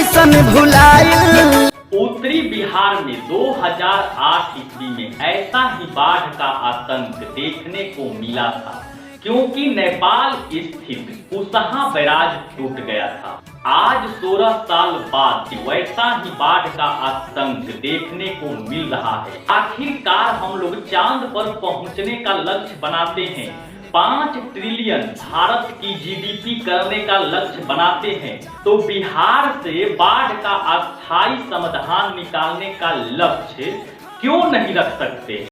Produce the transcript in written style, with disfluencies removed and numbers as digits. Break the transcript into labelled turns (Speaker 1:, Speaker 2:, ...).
Speaker 1: कैसन भुलाइल।
Speaker 2: उत्तरी बिहार में 2008 ईस्वी में ऐसा ही बाढ़ का आतंक देखने को मिला था, क्योंकि नेपाल स्थित कुशहा बैराज टूट गया था। आज 16 साल बाद वैसा ही बाढ़ का आतंक देखने को मिल रहा है। आखिरकार हम लोग चांद पर पहुंचने का लक्ष्य बनाते हैं, 5 ट्रिलियन भारत की जीडीपी करने का लक्ष्य बनाते हैं, तो बिहार से बाढ़ का अस्थायी समाधान निकालने का लक्ष्य क्यों नहीं रख सकते।